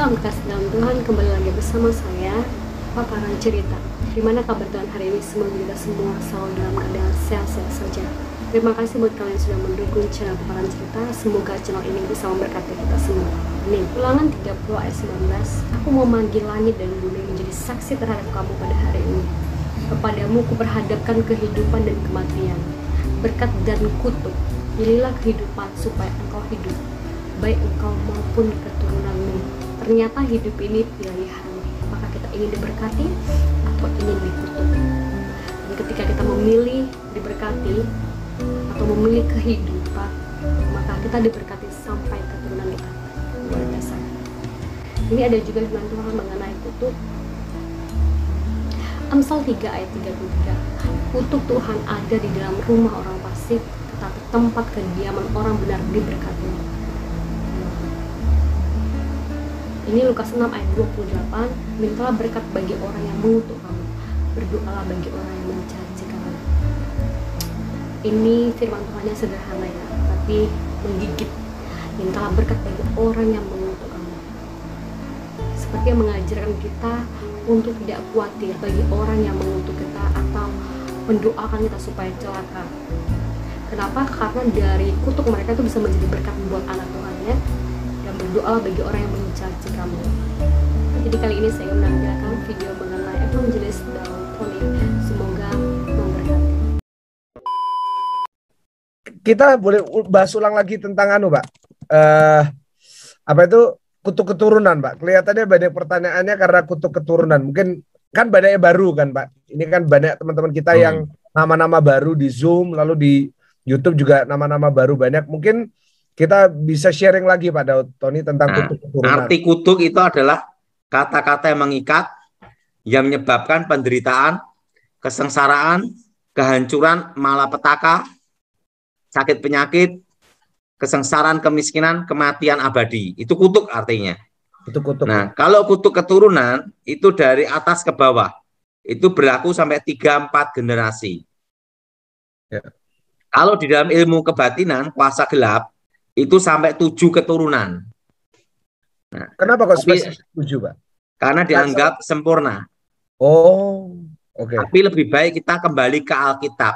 Shalom kasih dalam Tuhan, kembali lagi bersama saya, Paparan Cerita. Gimana kabar Tuhan hari ini? Semoga kita semua selalu dalam keadaan sehat-sehat saja. Terima kasih buat kalian yang sudah mendukung channel Paparan Cerita. Semoga channel ini bisa memberkati kita semua. Amin. Ulangan 30 ayat 19. Aku mau manggil langit dan bumi menjadi saksi terhadap kamu pada hari ini. Kepadamu kuperhadapkan kehidupan dan kematian, berkat dan kutuk. Pilihlah kehidupan supaya engkau hidup, baik engkau maupun keturunanmu. Ternyata hidup ini pilihan, maka kita ingin diberkati atau ingin dikutuk. Dan ketika kita memilih diberkati atau memilih kehidupan, maka kita diberkati sampai keturunan kita. Luar biasa. Ini ada juga firman Tuhan mengenai kutuk. Amsal 3 ayat 33. Kutuk Tuhan ada di dalam rumah orang fasik, tetapi tempat kediaman orang benar diberkati. Ini Lukas 6 ayat 28. Mintalah berkat bagi orang yang mengutuk kamu, berdoalah bagi orang yang mencaci kamu. Ini firman Tuhannya sederhana ya, tapi menggigit. Mintalah berkat bagi orang yang mengutuk kamu, seperti yang mengajarkan kita untuk tidak khawatir bagi orang yang mengutuk kita atau mendoakan kita supaya celaka. Kenapa? Karena dari kutuk mereka itu bisa menjadi berkat buat anak Tuhan ya. Dan berdoa bagi orang yang mencaci kamu. Jadi kali ini saya menampilkan video mengenai evangelis Daud Tony. Semoga memberkati. Kita boleh bahas ulang lagi tentang Pak. Apa itu kutuk keturunan, Pak? Kelihatannya banyak pertanyaannya karena kutuk keturunan. Mungkin kan banyaknya baru kan, Pak. Ini kan banyak teman-teman kita yang nama-nama baru di Zoom, lalu di YouTube juga nama-nama baru banyak. Mungkin kita bisa sharing lagi Pak Daud Tony tentang kutuk keturunan. Arti kutuk itu adalah kata-kata yang mengikat, yang menyebabkan penderitaan, kesengsaraan, kehancuran, malapetaka, sakit penyakit, kesengsaraan, kemiskinan, kematian abadi. Itu kutuk artinya. Itu kutuk. Nah, kalau kutuk keturunan itu dari atas ke bawah. Itu berlaku sampai 3-4 generasi. Ya. Kalau di dalam ilmu kebatinan, kuasa gelap, itu sampai 7 keturunan. Nah, kenapa kok spesifik 7, Pak? Karena dianggap sempurna. Oh, oke. Tapi lebih baik kita kembali ke Alkitab.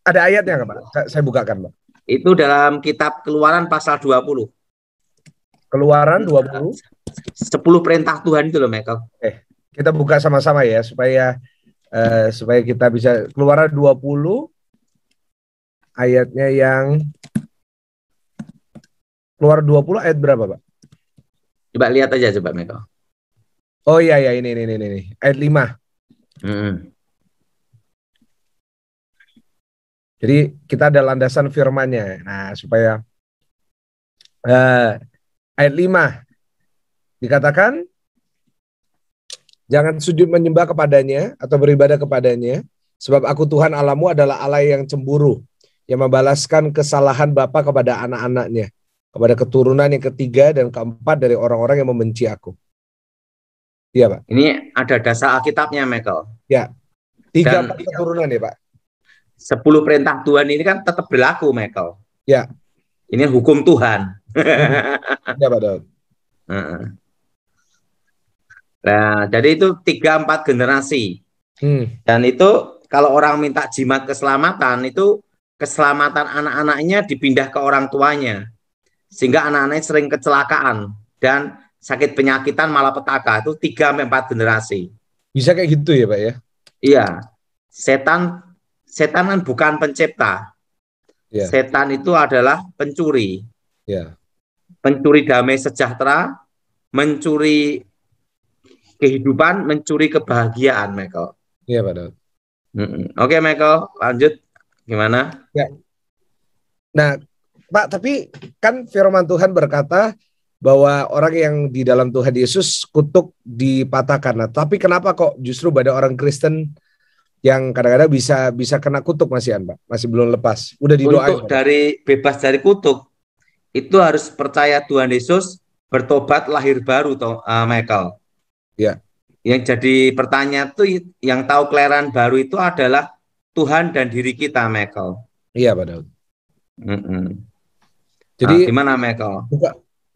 Ada ayatnya nggak, Pak? Saya bukakan, Pak. Itu dalam kitab Keluaran pasal 20. Keluaran 20. 10 perintah Tuhan itu loh, Michael. Kita buka sama-sama ya, supaya kita bisa. Keluaran 20, ayatnya yang Keluar 20 ayat berapa, Pak? Coba lihat aja coba, Michael. Oh iya ini ayat 5. Jadi kita ada landasan firman-nya. Nah, supaya ayat 5 dikatakan jangan sujud menyembah kepadanya atau beribadah kepadanya, sebab aku Tuhan Allahmu adalah Allah yang cemburu, yang membalaskan kesalahan bapa kepada anak-anaknya, kepada keturunan yang ketiga dan keempat dari orang-orang yang membenci aku. Iya, Pak. Ini ada dasar Alkitabnya, Michael. Ya, 3-4 keturunan ya, Pak. 10 perintah Tuhan ini kan tetap berlaku, Michael. Ya. Ini hukum Tuhan. Ya, Pak Daud. Nah, jadi itu 3-4 generasi. Dan itu kalau orang minta jimat keselamatan, itu keselamatan anak-anaknya dipindah ke orang tuanya. Sehingga anak-anaknya sering kecelakaan dan sakit penyakitan, malapetaka. Itu 3-4 generasi. Bisa kayak gitu ya, Pak ya? Iya. Setan kan bukan pencipta. Ya. Setan itu adalah pencuri. Ya. Pencuri damai sejahtera, mencuri kehidupan, mencuri kebahagiaan, Michael. Iya, Pak Daud. Oke, Michael, lanjut. Gimana? Ya. Nah, Pak, tapi kan firman Tuhan berkata bahwa orang yang di dalam Tuhan Yesus kutuk dipatahkan. Nah, tapi kenapa kok justru pada orang Kristen yang kadang-kadang bisa kena kutuk Pak? Masih belum lepas. Udah didoain. Untuk bebas dari kutuk, itu harus percaya Tuhan Yesus, bertobat, lahir baru, Michael. Ya. Yang jadi pertanyaan tuh, yang tahu kelahiran baru itu adalah Tuhan dan diri kita, Michael. Iya, Pak Daud. Jadi gimana, Michael?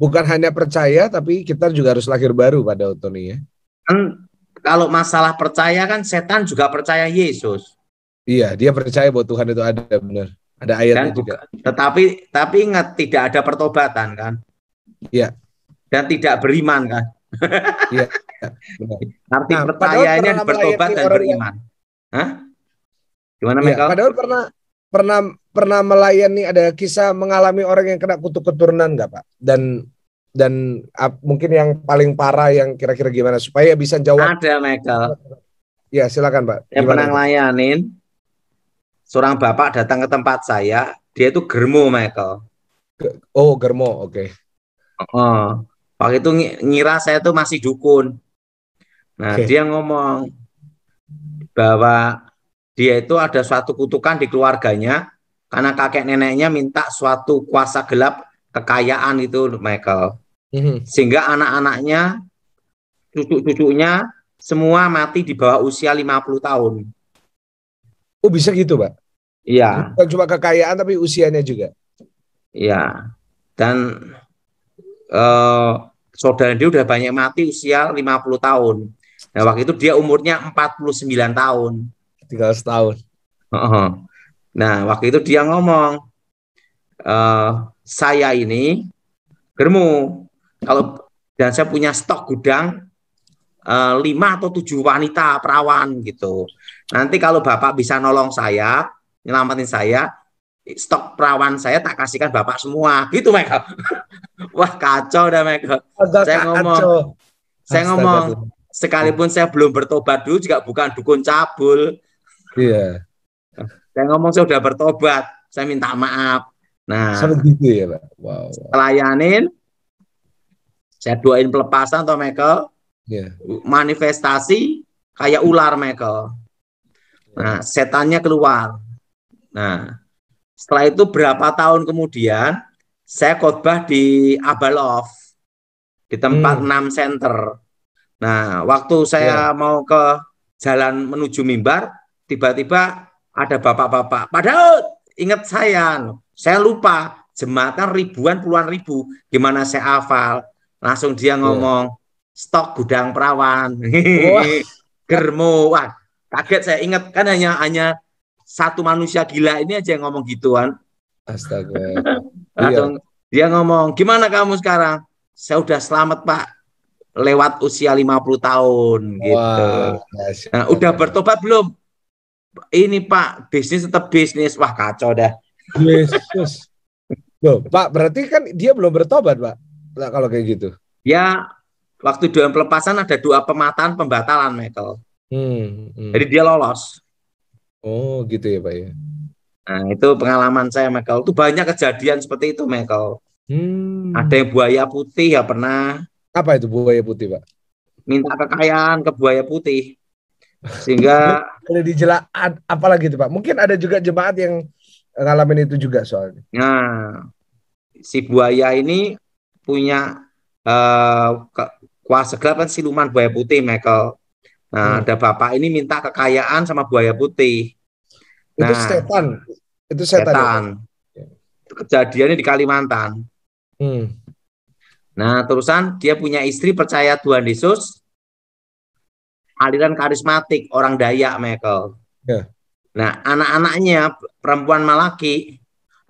bukan hanya percaya, tapi kita juga harus lahir baru pada Tony ya. Kan kalau masalah percaya kan setan juga percaya Yesus. Iya, dia percaya bahwa Tuhan itu ada, benar. Ada ayatnya Dan juga. tetapi ingat tidak ada pertobatan kan, Iya, dan tidak beriman kan. iya, benar. Arti Nah, Pak Daud percaya ini pernah bertobat melayani dan orang yang, beriman. Hah? Gimana iya, Michael? Pak Daud pernah pernah pernah melayani, ada kisah mengalami orang yang kena kutuk keturunan nggak Pak? Dan mungkin yang paling parah yang kira-kira gimana supaya bisa jawab. Ada Michael. Ya, silakan Pak. Saya Gimana pernah itu? ngelayanin seorang bapak datang ke tempat saya, dia itu germo Michael. Oh, Germo, oke. Oh, waktu itu ngira saya itu masih dukun. Nah, Oke. dia ngomong bahwa dia itu ada suatu kutukan di keluarganya karena kakek neneknya minta suatu kuasa gelap kekayaan itu Michael. Mhm. Sehingga anak-anaknya, cucu-cucunya semua mati di bawah usia 50 tahun. Oh, bisa gitu Pak? Iya, Bukan cuma kekayaan tapi usianya juga. iya. Dan saudara dia udah banyak mati usia 50 tahun. Nah, waktu itu dia umurnya 49 tahun. Tinggal setahun. Nah, waktu itu dia ngomong, saya ini germu, kalau dan saya punya stok gudang 5 atau 7 wanita perawan gitu. Nanti kalau Bapak bisa nolong saya, nyelamatin saya, stok perawan saya tak kasihkan Bapak semua. Gitu Michael. Wah, kacau dah Michael. Agak Saya ngomong, kacau. saya Astaga ngomong, Tuhan. sekalipun saya belum bertobat dulu juga bukan dukun cabul. Iya. Saya ngomong saya sudah bertobat, saya minta maaf. Nah, Sampai gitu ya Pak. Wow. layanin, saya doain pelepasan toh Michael, Iya. manifestasi kayak ular Michael. Nah, setannya keluar. Nah, setelah itu berapa tahun kemudian saya khotbah di Abalov di tempat 6 center. Nah, waktu saya mau ke jalan menuju mimbar, tiba-tiba ada bapak-bapak, Pak Daud, ingat saya lupa, jemaat kan ribuan, puluhan ribu, gimana saya hafal. Langsung dia ngomong, stok gudang perawan. Wah. Germo, wah, kaget saya, ingat kan hanya satu manusia gila ini aja yang ngomong gituan. Astaga. Langsung dia ngomong, gimana kamu sekarang? Saya udah selamat Pak, lewat usia 50 tahun gitu. Wah, Nah, udah bertobat belum? Ini Pak, bisnis tetap bisnis. Wah, kacau dah. Yesus. Loh, Pak, berarti kan dia belum bertobat, Pak. Nah, kalau kayak gitu. Ya, waktu doa pelepasan ada doa pemataan pembatalan, Michael. Jadi dia lolos. Oh, gitu ya, Pak ya. Nah, itu pengalaman saya, Michael. Itu banyak kejadian seperti itu, Michael. Ada yang buaya putih ya pernah. Apa itu buaya putih, Pak? Minta kekayaan ke buaya putih. Sehingga boleh dijelaskan apa lagi itu, Pak? Mungkin ada juga jemaat yang ngalamin itu juga soalnya. Nah, si buaya ini punya kuasa gelap kan, siluman buaya putih, Michael. Nah, ada bapak ini minta kekayaan sama buaya putih. Itu setan. Itu setan. Ya? Itu kejadiannya di Kalimantan. Nah, terusan dia punya istri percaya Tuhan Yesus, aliran karismatik, orang Dayak, Michael. Nah, anak-anaknya perempuan malaki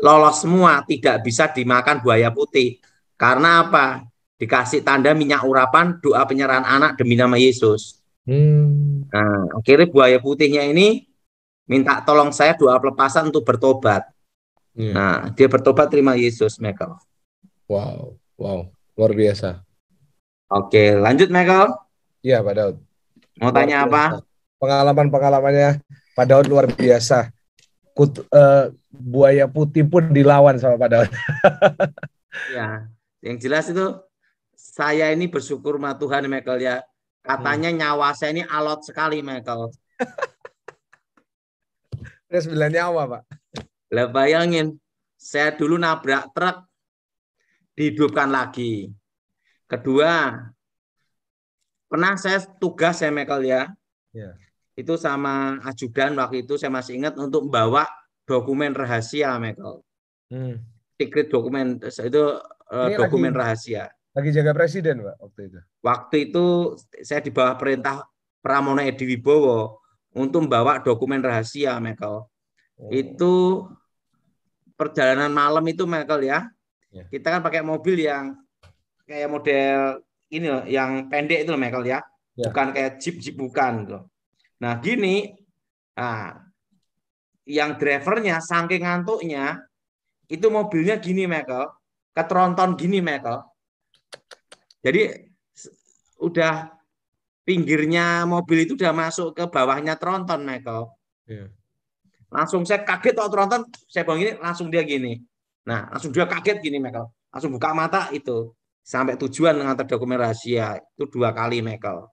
lolos semua, tidak bisa dimakan buaya putih. Karena apa? Dikasih tanda minyak urapan, doa penyerahan anak demi nama Yesus. Nah, akhirnya buaya putihnya ini minta tolong saya doa pelepasan untuk bertobat. Nah, dia bertobat terima Yesus, Michael. Wow, luar biasa. Oke, lanjut Michael. Iya, Pak Daud. Mau tanya apa? Pengalaman-pengalamannya Pak Daud luar biasa. Buaya putih pun dilawan sama Pak Daud. Ya, yang jelas itu saya ini bersyukur sama Tuhan, Michael ya. Katanya nyawa saya ini alot sekali, Michael. Ada 9 nyawa, Pak. Lah bayangin, saya dulu nabrak truk, dihidupkan lagi. Kedua, pernah saya tugas ya, Michael ya. Itu sama ajudan waktu itu saya masih ingat untuk membawa dokumen rahasia, Michael. secret dokumen itu Ini dokumen lagi rahasia. lagi jaga presiden, Pak, waktu itu. Waktu itu saya di bawah perintah Pramono Edi Wibowo untuk membawa dokumen rahasia, Michael. Itu perjalanan malam itu, Michael ya. Kita kan pakai mobil yang kayak model ini loh, yang pendek itu loh, Michael ya. Bukan kayak jeep bukan gitu. Nah, gini. Nah, yang drivernya saking ngantuknya itu mobilnya gini, Michael. Keteronton gini, Michael. Jadi udah pinggirnya mobil itu udah masuk ke bawahnya tronton, Michael. Langsung saya kaget waktu tronton, saya bangun gini, langsung dia gini. Nah, langsung dia kaget gini, Michael. Langsung buka mata itu. Sampai tujuan mengantar dokumen rahasia. Itu 2 kali, Michael.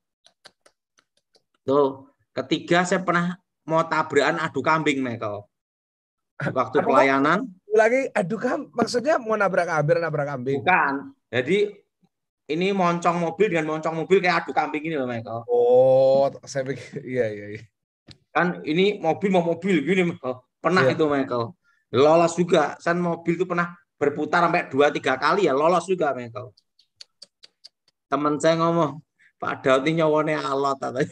Tuh, ketiga saya pernah mau tabrakan adu kambing, Michael. Waktu pelayanan. Lagi adu kambing, maksudnya mau nabrak kambing. Bukan. Jadi ini moncong mobil dengan moncong mobil kayak adu kambing ini loh, Michael. Oh, saya pikir iya. Kan ini mobil mau mobil gini, Michael. Pernah itu, Michael. Lolos juga. San mobil itu pernah berputar sampai 2-3 kali ya, lolos juga, Michael. Teman saya ngomong, Pak Daud ini nyawone alot katanya.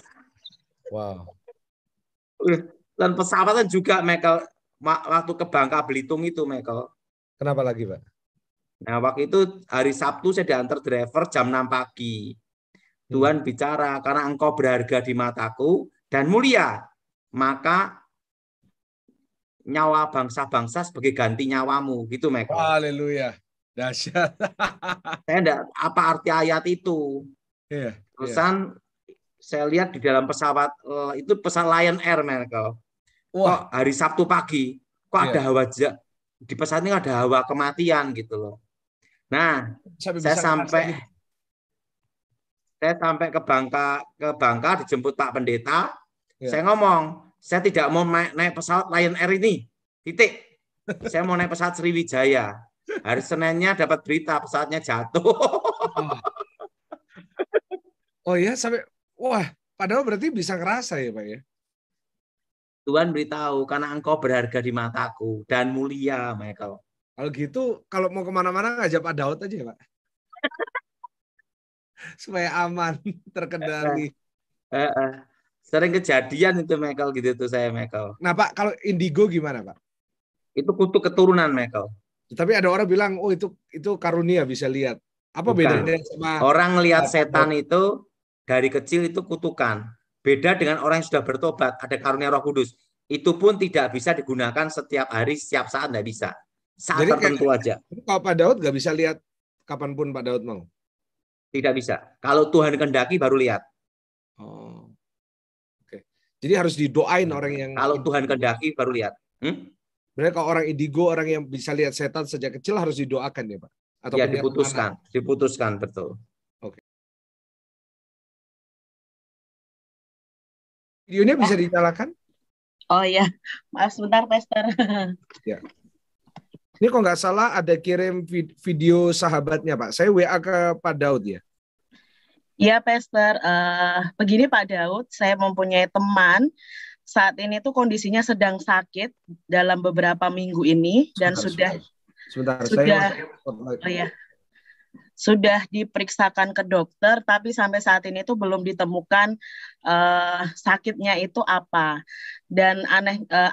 Wow. Dan pesawatan juga, Michael, waktu ke Bangka Belitung itu, Michael. Kenapa lagi, Pak? Nah, waktu itu hari Sabtu saya diantar driver jam 6 pagi. Tuhan bicara, karena engkau berharga di mataku dan mulia, maka nyawa bangsa-bangsa sebagai ganti nyawamu, gitu, Michael. Haleluya. Dahsyat. Saya enggak apa arti ayat itu. Terusan saya lihat di dalam pesawat itu pesawat Lion Air, Michael. Kok hari Sabtu pagi, kok ada hawa di pesawat ini ada hawa kematian gitu loh. Nah, saya sampai ke Bangka dijemput Pak Pendeta. Saya ngomong, saya tidak mau naik pesawat Lion Air ini. Titik. Saya mau naik pesawat Sriwijaya. Hari Seninnya dapat berita pesawatnya jatuh. Oh ya, sampai padahal berarti bisa ngerasa ya, Pak ya. Tuhan beritahu, karena engkau berharga di mataku dan mulia, Michael. Kalau gitu, kalau mau kemana-mana ngajak Pak Daud aja, Pak. Supaya aman, terkendali. Sering kejadian itu, Michael, gitu tuh saya, Michael. Nah, Pak, kalau indigo gimana, Pak? Itu kutu keturunan, Michael. Tapi ada orang bilang, oh itu karunia bisa lihat. Apa bedanya sama orang lihat setan itu dari kecil itu kutukan. Beda dengan orang yang sudah bertobat, ada karunia Roh Kudus. Itu pun tidak bisa digunakan setiap hari, setiap saat tidak bisa. Saat tertentu aja. Kalau Pak Daud nggak bisa lihat kapanpun Pak Daud mau? Tidak bisa. Kalau Tuhan kehendaki baru lihat. Oh, oke. Jadi harus didoain orang yang. Kalau Tuhan kehendaki baru lihat. Berarti kalau orang indigo, orang yang bisa lihat setan sejak kecil harus didoakan ya, Pak? Atau ya, diputuskan, betul. Oke. Videonya bisa dinyalakan? Oh iya, maaf sebentar, Pastor. Ya. Ini kok nggak salah ada kirim video sahabatnya, Pak. Saya WA ke Pak Daud ya. Iya, Pastor. Begini Pak Daud, saya mempunyai teman saat ini tuh kondisinya sedang sakit dalam beberapa minggu ini dan sudah diperiksakan ke dokter, tapi sampai saat ini tuh belum ditemukan sakitnya itu apa. Dan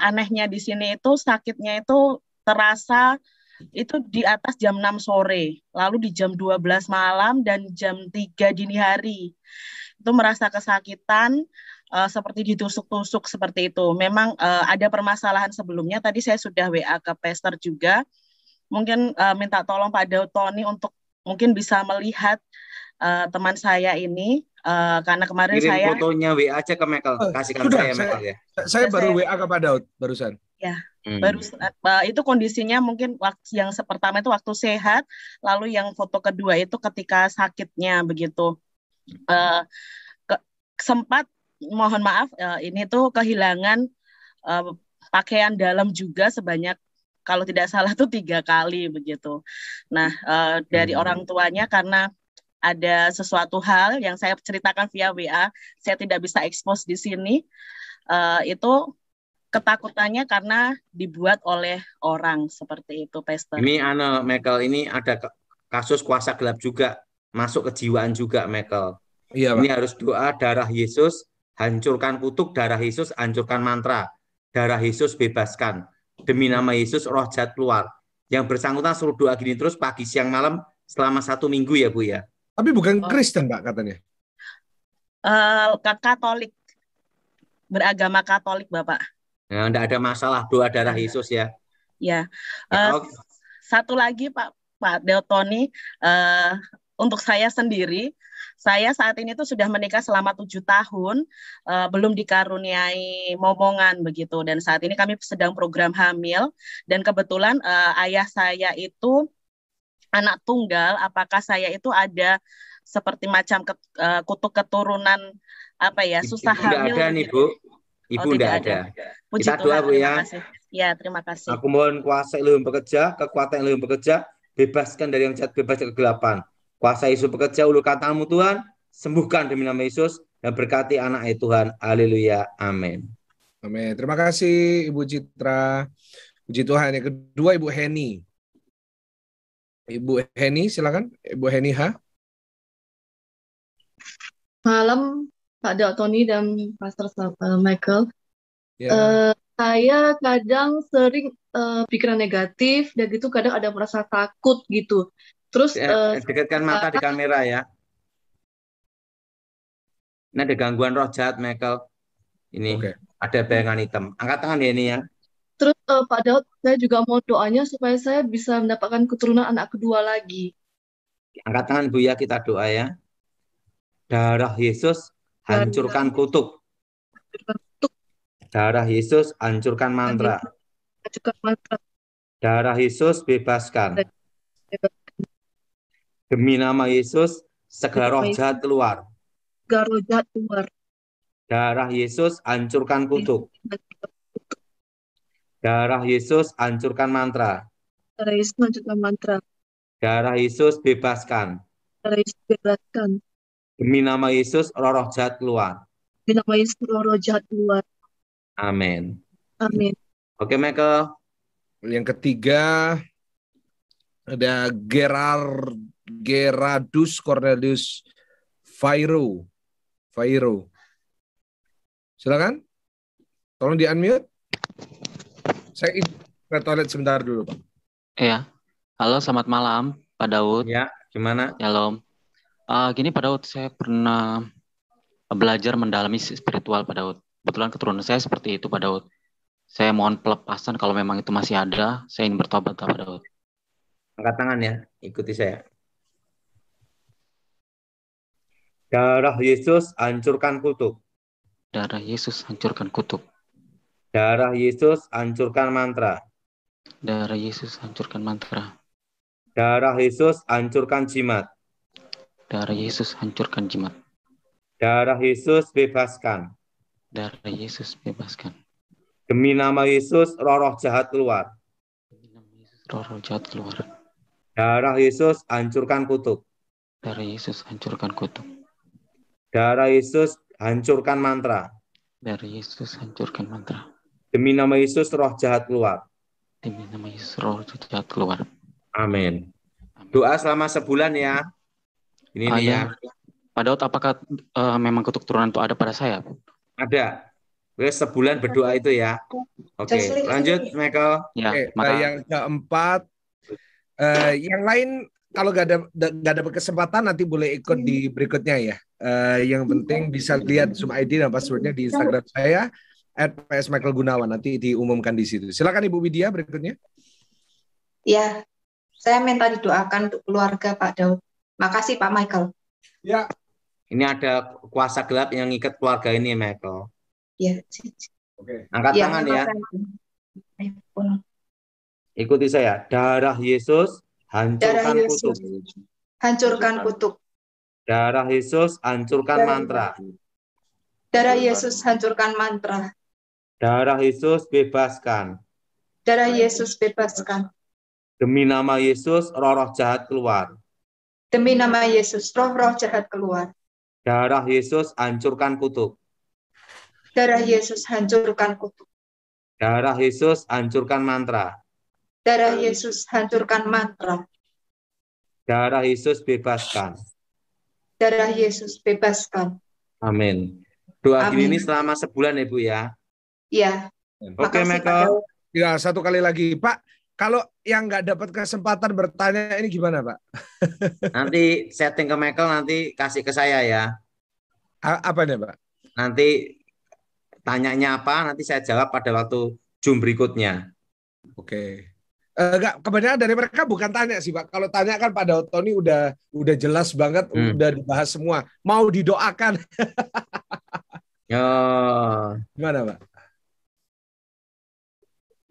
anehnya di sini itu sakitnya itu terasa itu di atas jam 6 sore, lalu di jam 12 malam dan jam 3 dini hari. Itu merasa kesakitan seperti ditusuk-tusuk seperti itu. Memang ada permasalahan sebelumnya. Tadi saya sudah WA ke Pastor juga. Mungkin minta tolong Pak Daud Tony untuk mungkin bisa melihat teman saya ini karena kemarin kirim fotonya WA aja ke Michael. Kasihkan saya Michael ya. Saya baru WA ke Pak Daud barusan. Ya. Baru itu kondisinya mungkin yang pertama itu waktu sehat, lalu yang foto kedua itu ketika sakitnya begitu. Sempat mohon maaf ini tuh kehilangan pakaian dalam juga sebanyak kalau tidak salah tuh 3 kali begitu. Nah dari orang tuanya karena ada sesuatu hal yang saya ceritakan via WA, saya tidak bisa expose di sini. Itu ketakutannya karena dibuat oleh orang seperti itu, Pastor. Ini Michael, ini ada kasus kuasa gelap juga, masuk kejiwaan juga, Michael. Iya, Ini Pak. harus doa darah Yesus, hancurkan kutuk, darah Yesus, hancurkan mantra, darah Yesus bebaskan. Demi nama Yesus, roh jahat keluar. Yang bersangkutan suruh doa gini terus pagi, siang, malam selama 1 minggu ya, Bu ya. Tapi bukan Kristen, Pak, katanya. Katolik, beragama Katolik, Bapak. Nah, enggak ada masalah, doa darah Yesus ya. Ya. Ya, Satu lagi Pak Deltoni, untuk saya sendiri, saya saat ini tuh sudah menikah selama 7 tahun, belum dikaruniai momongan begitu. Dan saat ini kami sedang program hamil. Dan kebetulan ayah saya itu anak tunggal. Apakah saya itu ada seperti macam kutuk keturunan susah hamil? Enggak ada nih, Bu. Ibu enggak ada. Puji Kita doa, Tuhan, Bu terima ya. kasih. Ya, terima kasih. Aku mohon kuasa Elohim bekerja, kekuatan Elohim bekerja, bebaskan dari yang jahat, bebas dari kegelapan. Kuasa Yesus bekerja, ulurkan tanganmu Tuhan, sembuhkan demi nama Yesus, dan berkati anak Tuhan. Haleluya. Amin. Amin. Terima kasih Ibu Citra. Puji Tuhan. Yang kedua Ibu Heni. Ibu Heni, silakan. Ibu Heni H. Malam Pak Deltoni dan Pastor Michael. Ya. Saya kadang sering pikiran negatif dan gitu kadang ada merasa takut gitu. Terus dekatkan mata di kamera ya. Ini ada gangguan roh jahat, Michael. Ini ada bayangan hitam. Angkat tangan ya ini ya. Terus Pak Daud, saya juga mau doanya supaya saya bisa mendapatkan keturunan anak kedua lagi. Angkat tangan Bu ya, kita doa ya. Darah Yesus hancurkan kutuk. Darah Yesus hancurkan mantra. Darah Yesus bebaskan. Demi nama Yesus segala roh jahat keluar. Darah Yesus hancurkan kutuk. Darah Yesus hancurkan mantra. Darah Yesus hancurkan mantra. Darah Yesus bebaskan. Darah Yesus bebaskan. Demi nama Yesus roh jahat keluar. Demi nama Yesus roh jahat keluar. Amin. Amin. Oke, Michael. Yang ketiga ada Geradus Cornelius Fairo. Silakan. Tolong di-unmute. Saya ke toilet sebentar dulu, Pak. Iya. Halo, selamat malam, Pak Daud. Ya, gimana? Shalom. Gini, Pak Daud, saya pernah belajar mendalami spiritual, Pak Daud. Kebetulan keturunan saya seperti itu, Pak Daud. Saya mohon pelepasan kalau memang itu masih ada. Saya ingin bertobat, Pak Daud. Angkat tangan ya, ikuti saya. Darah Yesus hancurkan kutuk. Darah Yesus hancurkan kutuk. Darah Yesus hancurkan mantra. Darah Yesus hancurkan mantra. Darah Yesus hancurkan jimat. Darah Yesus hancurkan jimat. Darah Yesus bebaskan. Darah Yesus bebaskan. Demi nama Yesus roh jahat keluar. Demi nama Yesus roh jahat keluar. Darah Yesus hancurkan kutuk. Darah Yesus hancurkan kutuk. Darah Yesus hancurkan mantra. Darah Yesus hancurkan mantra. Demi nama Yesus roh jahat keluar. Demi nama Yesus roh jahat keluar. Amin. Doa selama sebulan ya. Ini nih ya. Pak Daud, apakah memang kutuk turunan itu ada pada saya? Ada. Wes sebulan berdoa itu ya. Oke, lanjut Michael. Ya, yang keempat, yang lain kalau nggak ada kesempatan nanti boleh ikut di berikutnya ya. Yang penting bisa lihat Zoom ID dan passwordnya di Instagram saya @psmichaelgunawan, nanti diumumkan di situ. Silakan Ibu Widya berikutnya. Ya, saya minta didoakan untuk keluarga Pak Daud. Makasih Pak Michael. Ya. Ini ada kuasa gelap yang ngikat keluarga ini, Michael. Ya. Oke. Angkat tangan ya. Ikuti saya. Darah Yesus hancurkan kutuk. Hancurkan kutuk. Darah Yesus hancurkan mantra. Darah Yesus hancurkan mantra. Darah Yesus bebaskan. Darah Yesus bebaskan. Demi nama Yesus roh jahat keluar. Demi nama Yesus roh jahat keluar. Darah Yesus hancurkan kutuk. Darah Yesus hancurkan kutuk. Darah Yesus hancurkan mantra. Darah Yesus hancurkan mantra. Darah Yesus bebaskan. Darah Yesus bebaskan. Amin. Doa gini Amin. ini selama sebulan ya Bu ya. Ya. Oke, Makasih Pak Michael. Daud. Ya, satu kali lagi, Pak. Kalau yang nggak dapat kesempatan bertanya ini gimana, Pak? Nanti setting ke Michael, nanti kasih ke saya ya. Apa nih, Pak? Nanti tanyanya apa, nanti saya jawab pada waktu Zoom berikutnya. Oke. Enggak, kebanyakan dari mereka bukan tanya sih, Pak. Kalau tanya kan Pak Daud Tony udah jelas banget, udah dibahas semua. Mau didoakan. Oh. Gimana, Pak?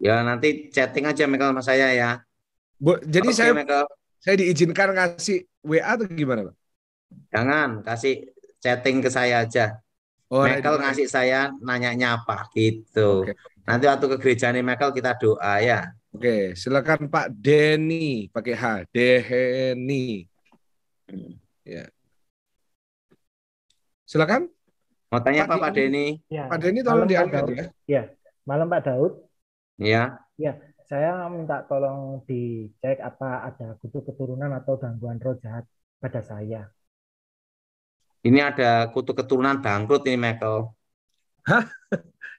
Ya nanti chatting aja Michael sama saya ya. Jadi Oke, Michael. saya diizinkan ngasih WA atau gimana, Pak? Jangan, kasih chatting ke saya aja. Oh, Michael ngasih saya nanyanya apa gitu. Oke. Nanti waktu ke gereja nih Michael kita doa ya. Oke, silakan Pak Denny pakai H, Deheni. Ya. Silakan. Mau tanya apa Pak Denny? Ya, Pak Denny tolong diangkat ya. Ya, malam Pak Daud. Ya. Ya, saya minta tolong dicek apa ada kutu keturunan atau gangguan roh jahat pada saya. Ini ada kutu keturunan bangkrut ini Michael. Hah?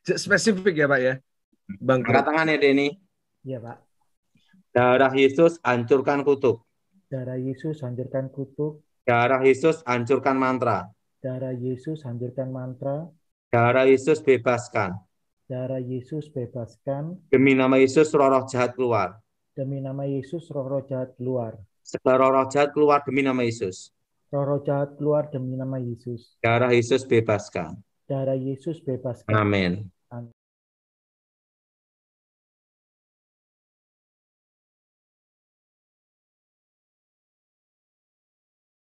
Spesifik ya Pak ya? Angkat tangan ya Denny. Iya Pak. Darah Yesus hancurkan kutuk. Darah Yesus hancurkan kutuk. Darah Yesus hancurkan mantra. Darah Yesus hancurkan mantra. Darah Yesus bebaskan. Darah Yesus bebaskan. Demi nama Yesus roh-roh jahat keluar. Demi nama Yesus roh-roh jahat keluar. Segala roh-roh jahat keluar demi nama Yesus. Roh-roh jahat keluar demi nama Yesus. Darah Yesus bebaskan. Darah Yesus bebaskan. Amin.